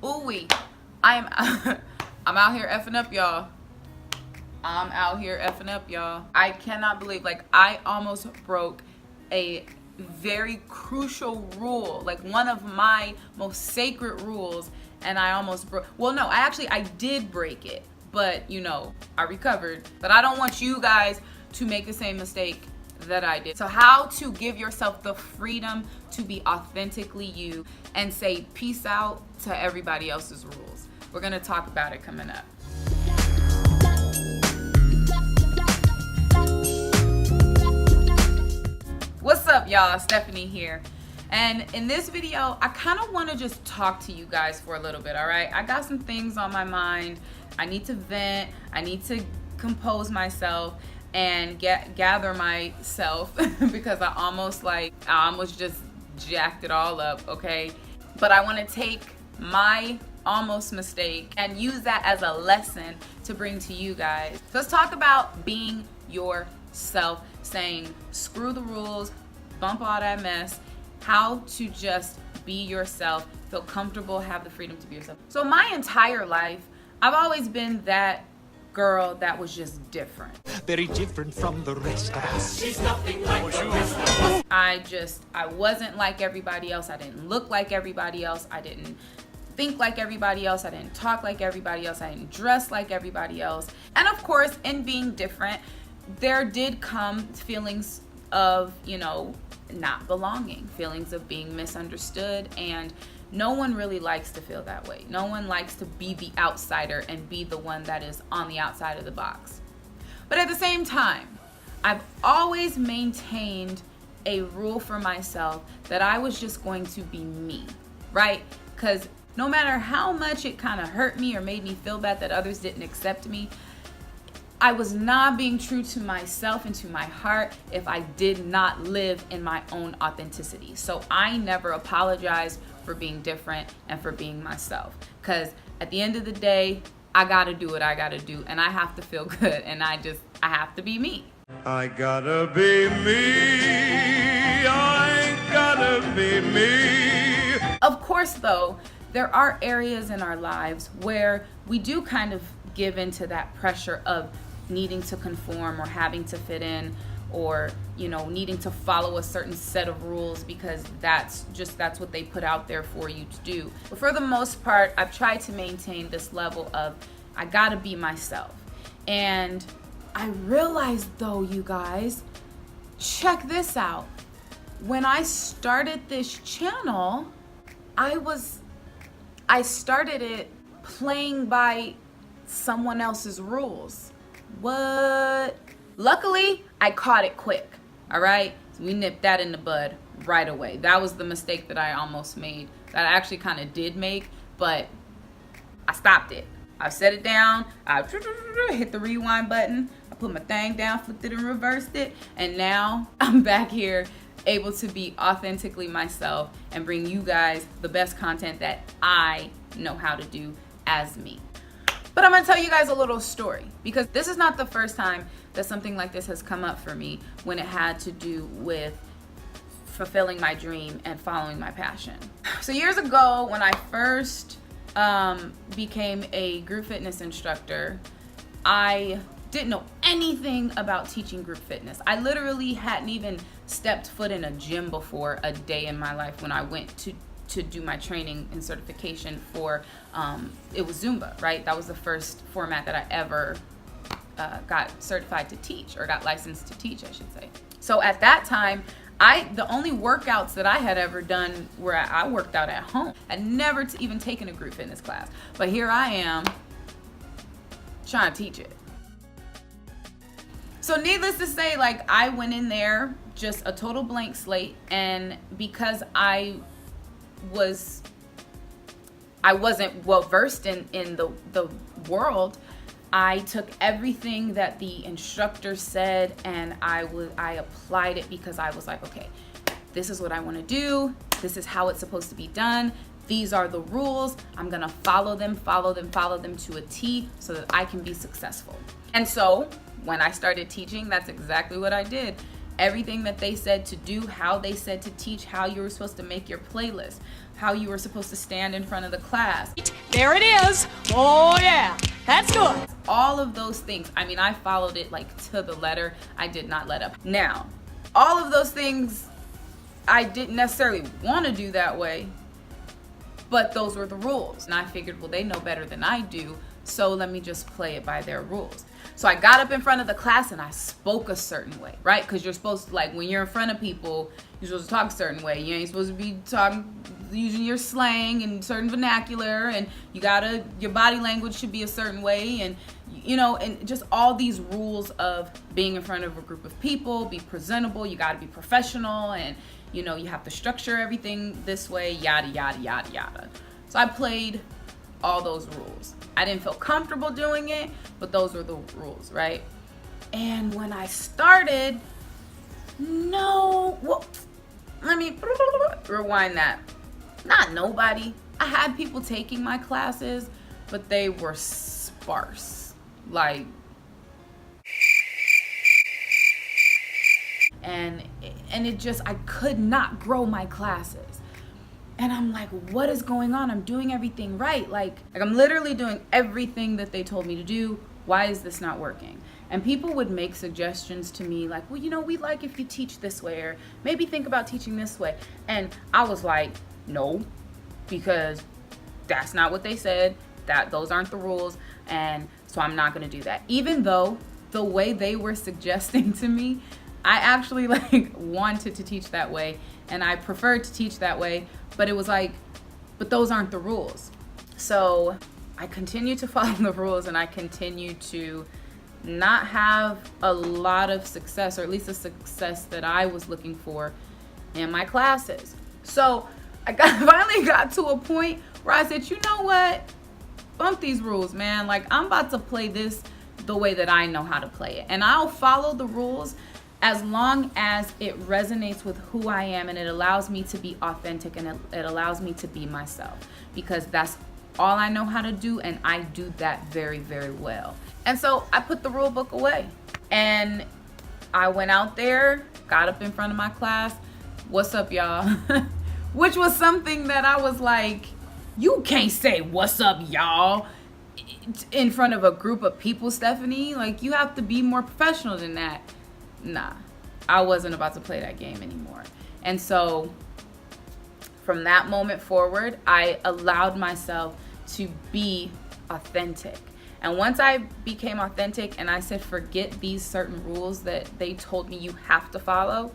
Ooh-wee. I'm out here effing up, y'all. I'm out here effing up, y'all. I cannot believe, like, I almost broke a very crucial rule, like one of my most sacred rules, and I almost broke. Well, no, I did break it, but you know, I recovered. But I don't want you guys to make the same mistake that I did. So how to give yourself the freedom to be authentically you and say peace out to everybody else's rules. We're gonna talk about it coming up. What's up, y'all? Stephanie here. And in this video, I kind of want to just talk to you guys for a little bit, all right? I got some things on my mind. I need to vent. I need to compose myself and gather myself because I almost just jacked it all up, okay? But I want to take my almost mistake and use that as a lesson to bring to you guys. So let's talk about being yourself, saying screw the rules, bump all that mess, how to just be yourself, feel comfortable, have the freedom to be yourself. So my entire life, I've always been that girl that was just different. Very different from the rest of us. She's nothing like the rest of us. I wasn't like everybody else. I didn't look like everybody else. I didn't think like everybody else. I didn't talk like everybody else. I didn't dress like everybody else. And of course, in being different, there did come feelings of, you know, not belonging, feelings of being misunderstood, and no one really likes to feel that way. No one likes to be the outsider and be the one that is on the outside of the box. But at the same time, I've always maintained a rule for myself that I was just going to be me, right? Because no matter how much it kind of hurt me or made me feel bad that others didn't accept me, I was not being true to myself and to my heart if I did not live in my own authenticity. So I never apologized for being different and for being myself. Because at the end of the day, I gotta do what I gotta do, and I have to feel good, and I have to be me. I gotta be me. I gotta be me. Of course, though, there are areas in our lives where we do kind of give into that pressure of needing to conform or having to fit in, or, you know, needing to follow a certain set of rules because that's what they put out there for you to do. But for the most part, I've tried to maintain this level of I gotta be myself. And I realized, though, you guys, check this out. When I started this channel, I started it playing by someone else's rules. What? Luckily, I caught it quick. All right, so we nipped that in the bud right away. That was the mistake that I almost made, that I actually kind of did make, but I stopped it. I set it down, I hit the rewind button, I put my thing down, flipped it and reversed it, and now I'm back here able to be authentically myself and bring you guys the best content that I know how to do as me. But I'm gonna tell you guys a little story, because this is not the first time that something like this has come up for me when it had to do with fulfilling my dream and following my passion. So years ago, when I first became a group fitness instructor, I didn't know anything about teaching group fitness. I literally hadn't even stepped foot in a gym before a day in my life when I went to do my training and certification for, it was Zumba, right? That was the first format that I ever got certified to teach, or got licensed to teach, I should say. So at that time, the only workouts that I had ever done were I worked out at home. I'd never even taken a group fitness class. But here I am trying to teach it. So needless to say, like, I went in there just a total blank slate, and because I wasn't well versed in the world, I took everything that the instructor said and I applied it, because I was like, okay, this is what I want to do. This is how it's supposed to be done. These are the rules. I'm gonna follow them to a T so that I can be successful. And so when I started teaching, that's exactly what I did. Everything that they said to do, how they said to teach, how you were supposed to make your playlist, how you were supposed to stand in front of the class. There it is. Oh yeah, that's good. All of those things. I mean, I followed it like to the letter. I did not let up. Now, all of those things, I didn't necessarily want to do that way, but those were the rules. And I figured, well, they know better than I do, so let me just play it by their rules. So I got up in front of the class and I spoke a certain way, right? Because you're supposed to, like, when you're in front of people, you're supposed to talk a certain way. You ain't supposed to be using your slang and certain vernacular, and your body language should be a certain way, and and just all these rules of being in front of a group of people, be presentable, you got to be professional, and you have to structure everything this way, yada yada yada yada. So I played all those rules. I didn't feel comfortable doing it, but those were the rules, right? And when I started, let me rewind that. Not nobody. I had people taking my classes, but they were sparse. Like, and it just, I could not grow my classes. And I'm like, what is going on? I'm doing everything right. Like I'm literally doing everything that they told me to do. Why is this not working? And people would make suggestions to me like, well, we'd like if you teach this way, or maybe think about teaching this way. And I was like, no, because that's not what they said. Those aren't the rules. And so I'm not going to do that. Even though the way they were suggesting to me, I actually wanted to teach that way, and I preferred to teach that way, but it was like, but those aren't the rules. So I continue to follow the rules, and I continue to not have a lot of success, or at least the success that I was looking for in my classes. So I finally got to a point where I said, you know what? Bump these rules, man. Like, I'm about to play this the way that I know how to play it. And I'll follow the rules as long as it resonates with who I am, and it allows me to be authentic, and it allows me to be myself, because that's all I know how to do, and I do that very, very well. And so I put the rule book away, and I went out there, got up in front of my class. What's up, y'all? Which was something that I was like, you can't say what's up, y'all, in front of a group of people, Stephanie. Like, you have to be more professional than that. Nah, I wasn't about to play that game anymore. And so from that moment forward, I allowed myself to be authentic. And once I became authentic and I said, forget these certain rules that they told me you have to follow,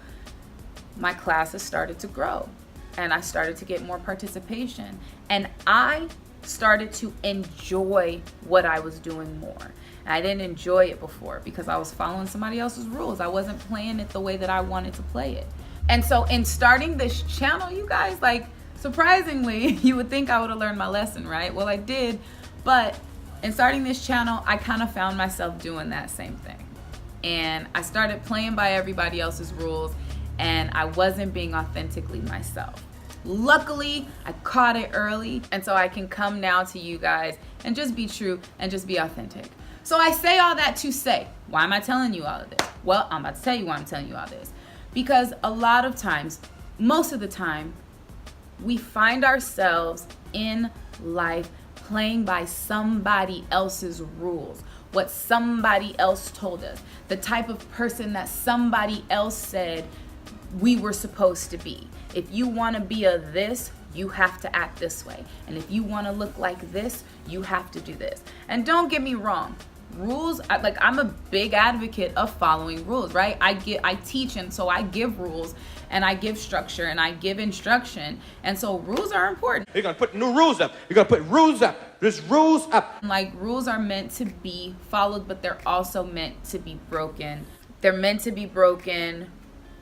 my classes started to grow, and I started to get more participation, and I started to enjoy what I was doing more. And I didn't enjoy it before because I was following somebody else's rules. I wasn't playing it the way that I wanted to play it. And so in starting this channel, you guys, like, surprisingly, you would think I would have learned my lesson, right? Well, I did, but in starting this channel, I kind of found myself doing that same thing. And I started playing by everybody else's rules, and I wasn't being authentically myself. Luckily, I caught it early, and so I can come now to you guys and just be true and just be authentic. So I say all that to say, why am I telling you all of this? Well, I'm about to tell you why I'm telling you all this. Because a lot of times, most of the time, we find ourselves in life playing by somebody else's rules, what somebody else told us, the type of person that somebody else said we were supposed to be. If you want to be a this, you have to act this way. And if you want to look like this, you have to do this. And don't get me wrong, rules, I'm a big advocate of following rules, right? I teach, and so I give rules, and I give structure, and I give instruction, and so rules are important. You're gonna put new rules up. You're gonna put rules up. There's rules up. Like, rules are meant to be followed, but they're also meant to be broken. They're meant to be broken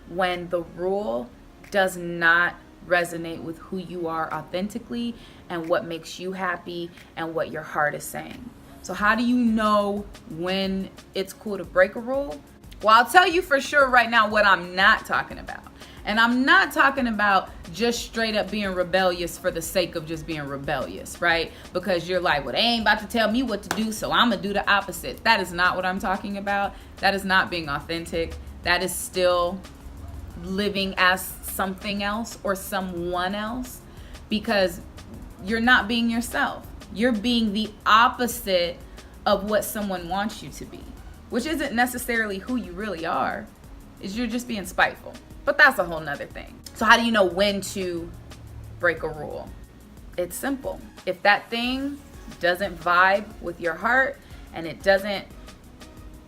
when the rule does not resonate with who you are authentically and what makes you happy and what your heart is saying. So how do you know when it's cool to break a rule? Well, I'll tell you for sure right now what I'm not talking about. And I'm not talking about just straight up being rebellious for the sake of just being rebellious, right? Because you're like, well, they ain't about to tell me what to do, so I'm gonna do the opposite. That is not what I'm talking about. That is not being authentic. That is still living as something else or someone else, because you're not being yourself. You're being the opposite of what someone wants you to be, which isn't necessarily who you really are. You're just being spiteful. But that's a whole nother thing. So how do you know when to break a rule? It's simple. If that thing doesn't vibe with your heart and it doesn't,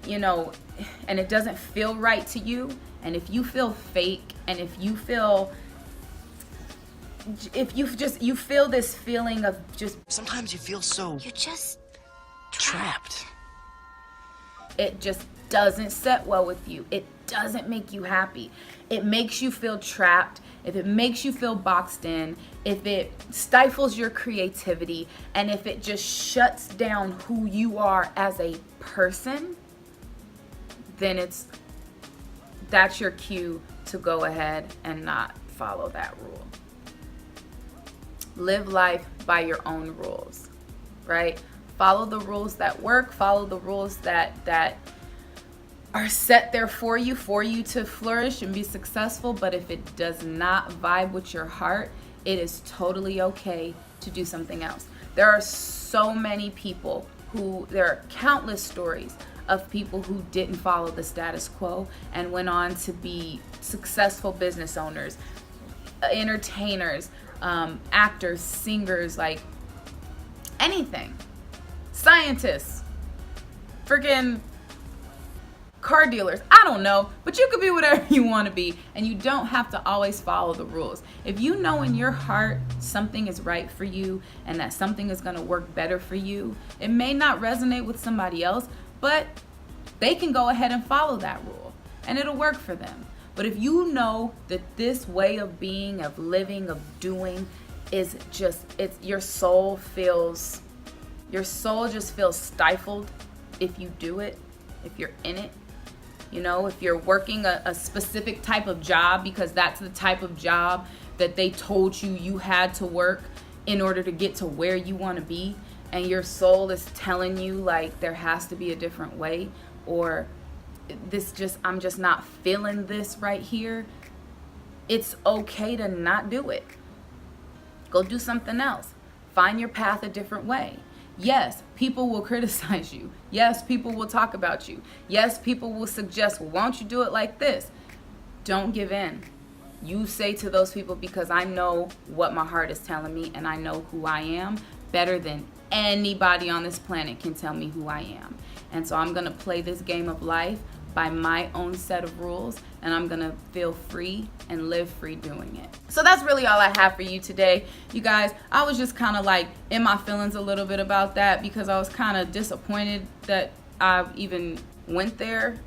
and it doesn't feel right to you, and if you feel fake, and if you feel this feeling of just, sometimes you feel so You're just trapped. it just doesn't set well with you. It doesn't make you happy. It makes you feel trapped. If it makes you feel boxed in, if it stifles your creativity, and if it just shuts down who you are as a person, then that's your cue to go ahead and not follow that rule. Live life by your own rules, right? Follow the rules that work. Follow the rules that are set there for you to flourish and be successful. But if it does not vibe with your heart, it is totally okay to do something else. There are so many people there are countless stories of people who didn't follow the status quo and went on to be successful business owners, entertainers, actors, singers, like anything, scientists, freaking car dealers. I don't know, but you could be whatever you want to be, and you don't have to always follow the rules. If you know in your heart something is right for you and that something is going to work better for you, it may not resonate with somebody else, but they can go ahead and follow that rule and it'll work for them. But if you know that this way of being, of living, of doing is just, your soul just feels stifled if you do it, if you're in it. If you're working a specific type of job because that's the type of job that they told you had to work in order to get to where you want to be, and your soul is telling you like there has to be a different way, or I'm just not feeling this right here, it's okay to not do it. Go do something else. Find your path a different way. Yes, people will criticize you. Yes, people will talk about you. Yes, people will suggest, well, why don't you do it like this? Don't give in. You say to those people, because I know what my heart is telling me and I know who I am better than anybody on this planet can tell me who I am. And so I'm going to play this game of life by my own set of rules, and I'm gonna feel free and live free doing it. So that's really all I have for you today. You guys, I was just kind of like in my feelings a little bit about that because I was kind of disappointed that I even went there.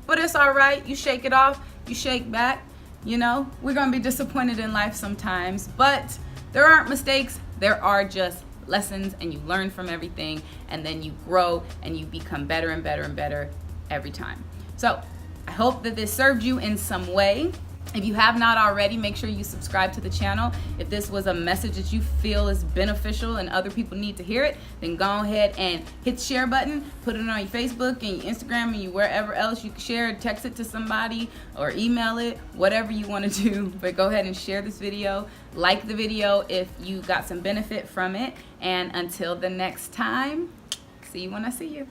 But it's all right. You shake it off. You shake back. We're gonna be disappointed in life sometimes, but there aren't mistakes. There are just lessons, and you learn from everything, and then you grow and you become better and better and better every time. So I hope that this served you in some way. If you have not already, make sure you subscribe to the channel. If this was a message that you feel is beneficial and other people need to hear it, then go ahead and hit the share button, put it on your Facebook and your Instagram and wherever else you can share it, text it to somebody or email it, whatever you want to do. But go ahead and share this video, like the video if you got some benefit from it. And until the next time, see you when I see you.